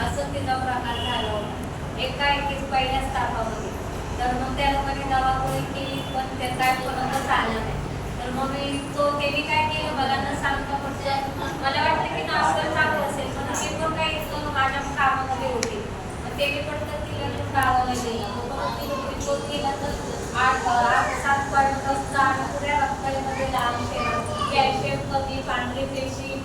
असं तिचा प्रकार झाला होता एकाएकीच पहिल्याच तापामध्ये. तर मग त्या लोकांनी दवाखाने केली पण ते काय कोणाचं चाललं नाही. तर मग मी त्यांनी काय केलं मला न सांगता फक्त मला वाटलं की नाश्ता चालू असेल पण मी पण काही माझ्या कामामध्ये होते. मग त्यांनी पण तर तिला गावाला गेला रिपोर्ट केला तर 8-7 पॉईंट पुऱ्या रक्तामध्ये लाल कॅल्शियम कमी, पांढरी पेशी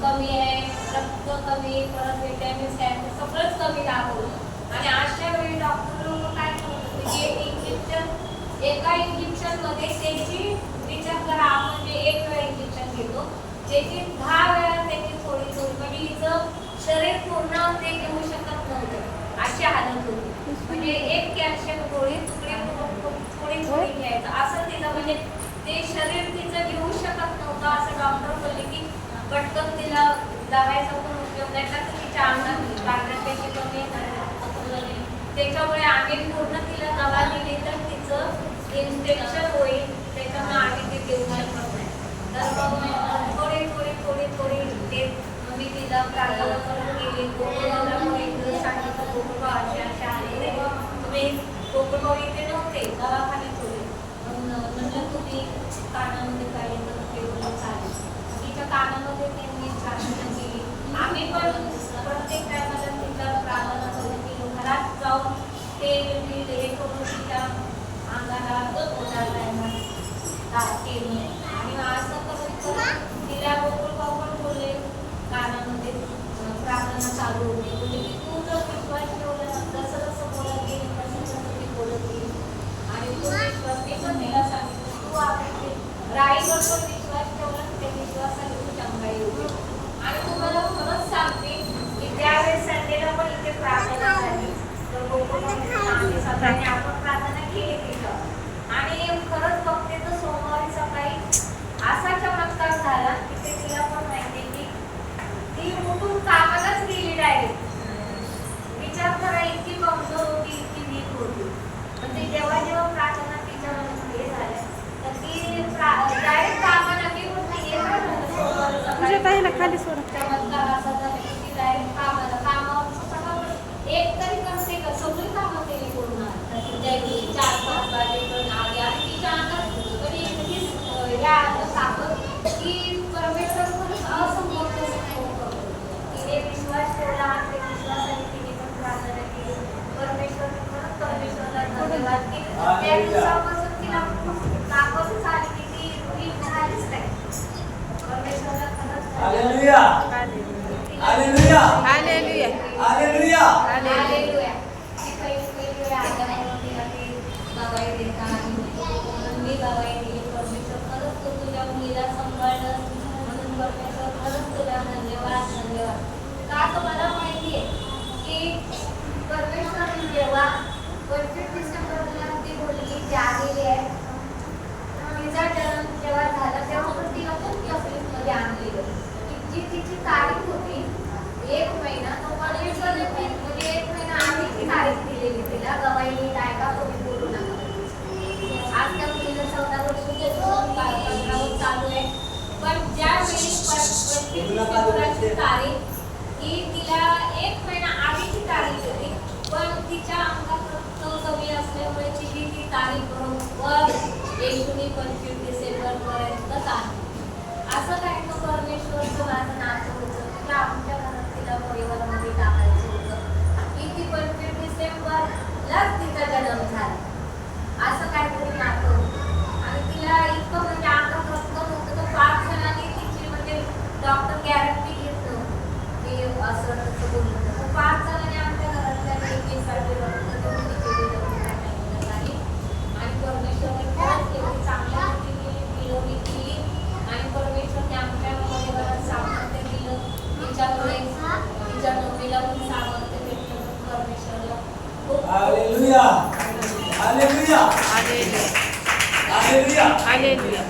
कमी आहे, रक्त कमी, परत विटॅमिन सगळंच कमी दाखवलं. आणि अशा वेळी डॉक्टर लोक काय करत होते की इंजेक्शन एका इंजेक्शन मध्ये त्याची विचार करा आपण जे एक वेळा इंजेक्शन घेतो त्याची 10 वेळा त्याची थोडी थोडी म्हणजे हिचं शरीर पूर्ण ते घेऊ शकत नव्हतं अशी हालत होती. म्हणजे एक कॅल्शियम गोळी थोडी थोडी घ्यायचं असं तिचं म्हणजे ते शरीर तिचं घेऊ शकत नव्हतं. असं डॉक्टर बोलले की पटकन तिला दवायचा पण उपयोग नाही तर तिच्या अंगात पांढऱ्या पेशी कमी त्याच्यामुळे आम्ही पूर्ण तिला दवा दिली तर तिचं इन्फेक्शन होईल त्याच्यामुळे आम्ही ते देऊ शकत नाही. तर मग थोडी ते मी तिला प्रार्थना करून गेली. गोकुळगावला एक सांगितलं गोकुळगाव असे आलेले तुम्ही गोकुळगाव इथे नव्हते दवाखान्यात होते म्हणलं तुम्ही कानामध्ये काय ते चालेल. तिच्या कानामध्ये त्यांनी प्रार्थना केली. आम्ही पण प्रत्येक टायमाला तिला प्रार्थना करून गेलो घरात जाऊन ते हे करून तिच्या अंगाला केली. आणि असं करून तिला गोकुळगाव पण बोलले कानामध्ये प्रार्थना चालू होती. म्हणजे की तू जर विश्वास ठेवला जसं जसं बोलत गेली तसं ती बोलत गेली. आणि तू विश्वास मी पण तिला सांगितलं तू आपली राईवर पण विश्वास ठेवला त्या विश्वासाने तू चांगला येऊ. आणि तुम्हाला खरंच सांगते की त्यावेळेस संडेला पण इथे प्रार्थना झाली तर गोकुळगाव सकाळी आपण प्रार्थना केली तिथं. आणि खरंच बघते तर सोमवारी सकाळी असा चमत्कार झाला की ते तिला पण माहिती की ती उठून कामालाच गेली डायरेक्ट. विचार करा इतकी कमजोर होती इतकी वीक होती पण ती जेव्हा जेव्हा प्रार्थना तिच्या हे झाल्या तर ती डायरेक्ट कामाला गेली. चमत्कार असा झाला की ती डायरेक्ट कामावर सगळं एक तरी करते का सगळी कामं केली पूर्ण. त्या दिवशी 4-5 वाजेपर्यंत आली आणि तिच्या अंगात म्हणजे इतकी या ताकद की परमेश्वर पण असंभव तिने विश्वास ठेवला आणि त्या विश्वासाने तिने पण प्रार्थना केली. परमेश्वरला धन्यवाद की त्या दिवसापासून तिला ताकदच आली की ती वीक झालीच नाही. परमेश्वरला खरंच hallelujah hallelujah hallelujah hallelujah hallelujah. ती पहिली आजारामध्ये आली दवाई देतात मी दवाई दिली. परमेश्वर खरंच तू तुझ्या मुलीला सांभाळलं म्हणून परमेश्वर खरंच तुला धन्यवाद धन्यवाद. का तर मला माहिती आहे की परमेश्वर जेव्हा 25 डिसेंबरला ती मुलगी जी आलेली आहे तिचा जन्म जेव्हा झाला तेव्हा पण तिला खूप तकलीफमध्ये आणलेलं. जी तिची तारीख होती 1 महिना तो परमेश्वर म्हणजे 1 महिना आधीची तारीख दिलेली तिला गवाई काय का तुम्ही बोलू नका. आज त्या मुलीला 14 वर्षाची 15 वर्ष चालू आहे. पण ज्यावेळी 25 डिसेंबरची तारीख ही तिला 1 महिना आधीची तारीख होती पण तिच्या अंगात रक्त कमी असल्यामुळे तिची ती तारीख बरोबर 25 डिसेंबर पर्यंत आहे. असं काय तो परमेश्वरचं माझं नातं होतं की आमच्या घरात तिला परिवारामध्ये टाकायचं होतं की ती 25 डिसेंबरलाच तिचा जन्म झाला असं काहीतरी नातं होतं. आणि तिला इतकं म्हणजे अंगात रक्त नव्हतं तर 5 जणांनी तिची म्हणजे डॉक्टर गॅरंटी घेत की असं तसं बोललं तर 5 जणांनी आमच्या घरातल्या एकीसाठी रक्त देऊन तिथे नाही. आणि परमेश्वरने खरंच एवढी चांगल्या मिळवणी केली आणि परमेश्वरने आमच्या परिवारात सामर्थ्य दिलं. तिच्यामुळे तिच्या नवरीला पण सामर्थ्य भेटलं. परमेश्वरला hallelujah hallelujah hallelujah hallelujah hallelujah.